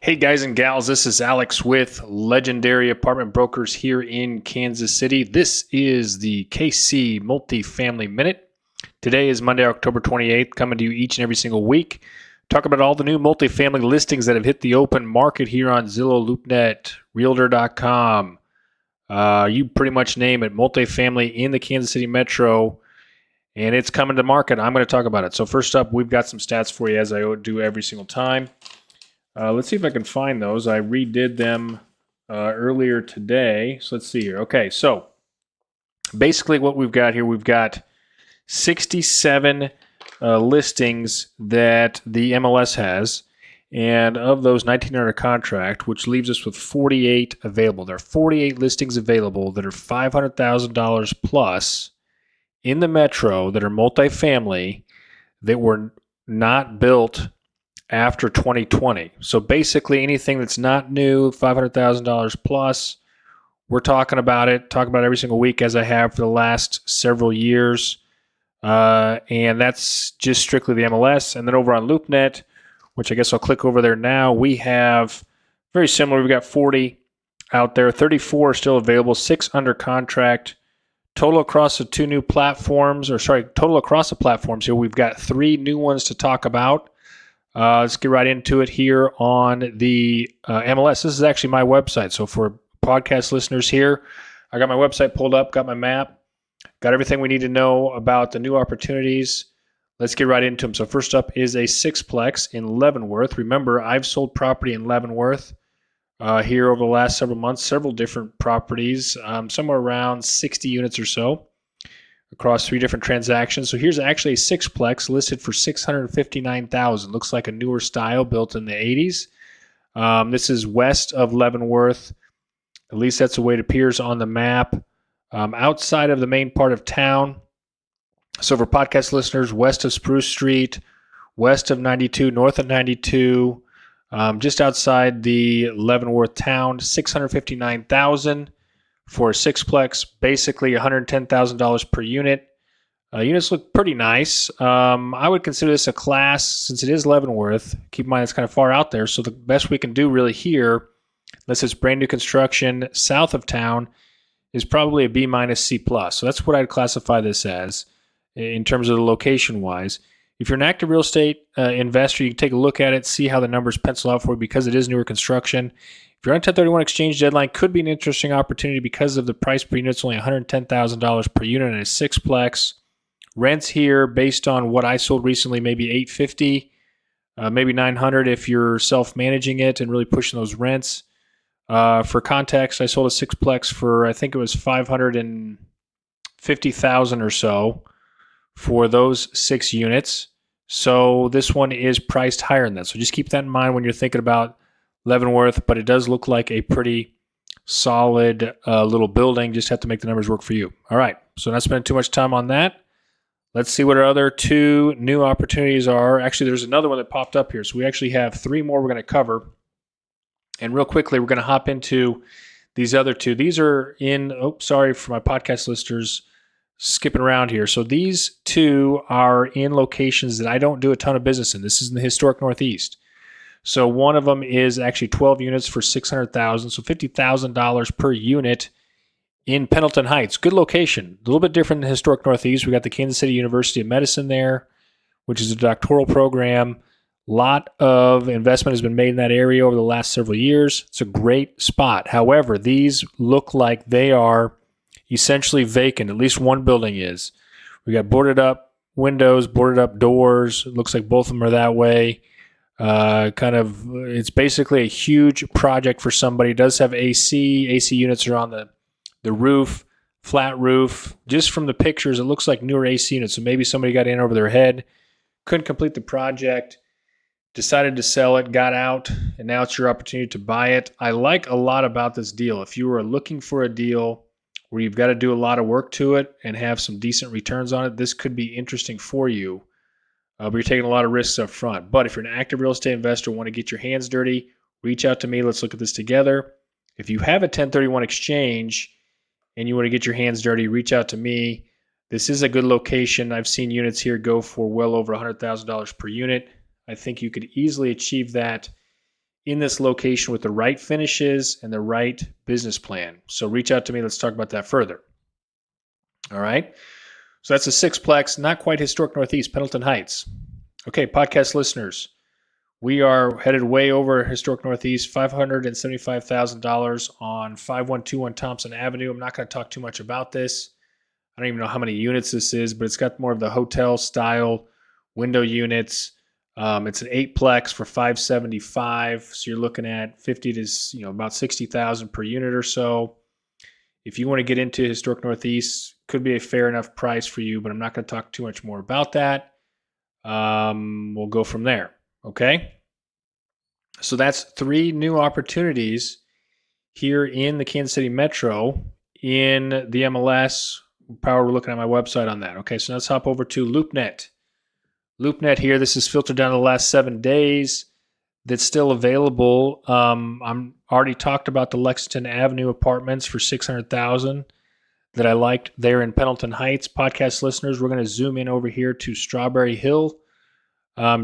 Hey guys and gals, this is Alex with Legendary Apartment Brokers here in Kansas City. This is the KC Multifamily Minute. Today is Monday, October 28th, coming to you each and every single week. Talk about all the new multifamily listings that have hit the open market here on Zillow, LoopNet, Realtor.com. You pretty much name it, multifamily in the Kansas City metro, and it's coming to market. I'm going to talk about it. So first up, we've got some stats for you as I do every single time. Let's see if I can find those. I redid them earlier today. So let's see here. Okay, so basically what we've got here, we've got 67 listings that the MLS has. And of those, 19 are under contract, which leaves us with 48 available. There are 48 listings available that are $500,000 plus in the metro that are multifamily that were not built after 2020. So basically anything that's not new, $500,000 plus, we're talking about it, every single week as I have for the last several years. And that's just strictly the MLS. And then over on LoopNet, which I guess I'll click over there now, we have very similar. We've got 40 out there, 34 are still available, 6 under contract. Total across the platforms here, we've got 3 new ones to talk about. Let's get right into it here on the MLS. This is actually my website. So for podcast listeners here, I got my website pulled up, got my map, got everything we need to know about the new opportunities. Let's get right into them. So first up is a sixplex in Leavenworth. Remember, I've sold property in Leavenworth here over the last several months, several different properties, somewhere around 60 units or so across 3 different transactions. So here's actually a sixplex listed for $659,000. Looks like a newer style built in the 80s. This is west of Leavenworth. At least that's the way it appears on the map. Outside of the main part of town. So for podcast listeners, west of Spruce Street, west of 92, north of 92, just outside the Leavenworth town, $659,000. For a sixplex, basically $110,000 per unit. Units look pretty nice. I would consider this a class, since it is Leavenworth. Keep in mind it's kind of far out there, so the best we can do really here, unless it's brand new construction south of town, is probably a B- C+. So that's what I'd classify this as in terms of the location-wise. If you're an active real estate investor, you can take a look at it, see how the numbers pencil out for you because it is newer construction. If you're on 1031 exchange deadline, could be an interesting opportunity because of the price per unit. It's only $110,000 per unit in a sixplex. Rents here, based on what I sold recently, maybe $850, maybe $900 if you're self-managing it and really pushing those rents. For context, I sold a sixplex for, I think it was $550,000 or so for those 6 units. So this one is priced higher than that. So just keep that in mind when you're thinking about Leavenworth, but it does look like a pretty solid little building. Just have to make the numbers work for you. All right, so not spending too much time on that. Let's see what our other 2 new opportunities are. Actually, there's another one that popped up here. So we actually have 3 more we're going to cover. And real quickly, we're going to hop into these other 2. These are in, sorry for my podcast listeners skipping around here. So these 2 are in locations that I don't do a ton of business in. This is in the historic Northeast. So one of them is actually 12 units for $600,000, so $50,000 per unit in Pendleton Heights. Good location. A little bit different than the historic Northeast. We got the Kansas City University of Medicine there, which is a doctoral program. A lot of investment has been made in that area over the last several years. It's a great spot. However, these look like they are essentially vacant. At least one building is. We got boarded up windows, boarded up doors. It looks like both of them are that way. It's basically a huge project for somebody. It does have AC. AC units are on the roof, flat roof. Just from the pictures, it looks like newer AC units. So maybe somebody got in over their head, couldn't complete the project, decided to sell it, got out, and now it's your opportunity to buy it. I like a lot about this deal. If you are looking for a deal where you've got to do a lot of work to it and have some decent returns on it, this could be interesting for you. But you're taking a lot of risks up front. But if you're an active real estate investor, want to get your hands dirty, reach out to me. Let's look at this together. If you have a 1031 exchange and you want to get your hands dirty, reach out to me. This is a good location. I've seen units here go for well over $100,000 per unit. I think you could easily achieve that in this location with the right finishes and the right business plan. So reach out to me. Let's talk about that further. All right. So that's a sixplex, not quite historic Northeast, Pendleton Heights. Okay, podcast listeners, we are headed way over historic Northeast, $575,000 on 5121 Thompson Avenue. I'm not going to talk too much about this. I don't even know how many units this is, but it's got more of the hotel style window units. It's an eightplex for $575,000. So you're looking at 50 to about $60,000 per unit or so. If you want to get into historic Northeast, could be a fair enough price for you, but I'm not going to talk too much more about that. We'll go from there. Okay. So that's 3 new opportunities here in the Kansas City Metro in the MLS. We're looking at my website on that. Okay. So let's hop over to LoopNet. LoopNet here. This is filtered down to the last 7 days. That's still available. I'm already talked about the Lexington Avenue apartments for $600,000 that I liked there in Pendleton Heights. Podcast listeners, we're going to zoom in over here to Strawberry Hill,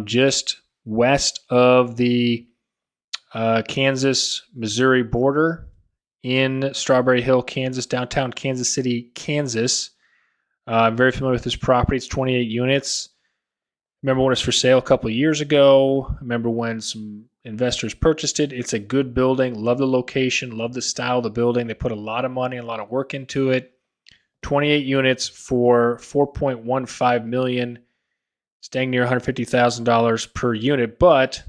just west of the Kansas-Missouri border in Strawberry Hill, Kansas, downtown Kansas City, Kansas. I'm very familiar with this property. It's 28 units. Remember when it was for sale a couple of years ago. Remember when some investors purchased it. It's a good building. Love the location. Love the style of the building. They put a lot of money, a lot of work into it. 28 units for $4.15 million. It's dang near $150,000 per unit. But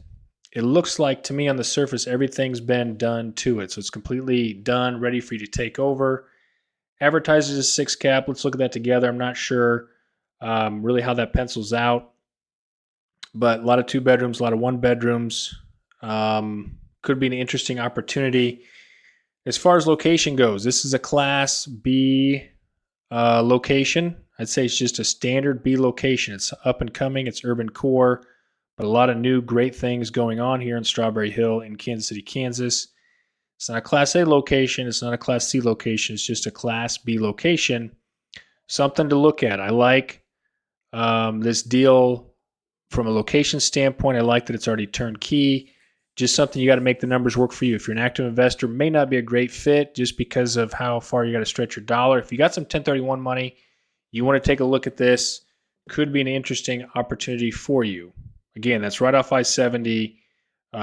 it looks like to me on the surface, everything's been done to it. So it's completely done, ready for you to take over. Advertises a 6 cap. Let's look at that together. I'm not sure really how that pencils out. But a lot of 2 bedrooms, a lot of 1 bedrooms. Could be an interesting opportunity. As far as location goes, this is a Class B location. I'd say it's just a standard B location. It's up and coming. It's urban core. But a lot of new great things going on here in Strawberry Hill in Kansas City, Kansas. It's not a Class A location. It's not a Class C location. It's just a Class B location. Something to look at. I like this deal. From a location standpoint, I like that it's already turnkey. Just something you got to make the numbers work for you. If you're an active investor, may not be a great fit just because of how far you got to stretch your dollar. If you got some 1031 money, you want to take a look at this. Could be an interesting opportunity for you. Again, that's right off I-70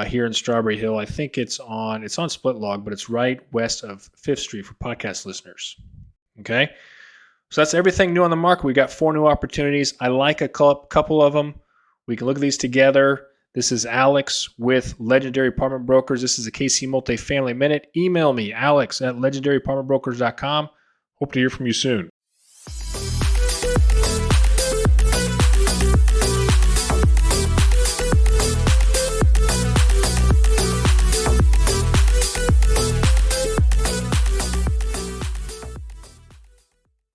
here in Strawberry Hill. I think it's on Split Log, but it's right west of 5th Street for podcast listeners. Okay? So that's everything new on the market. We got 4 new opportunities. I like a couple of them. We can look at these together. This is Alex with Legendary Apartment Brokers. This is a KC Multifamily Minute. Email me, alex@legendaryapartmentbrokers.com. Hope to hear from you soon.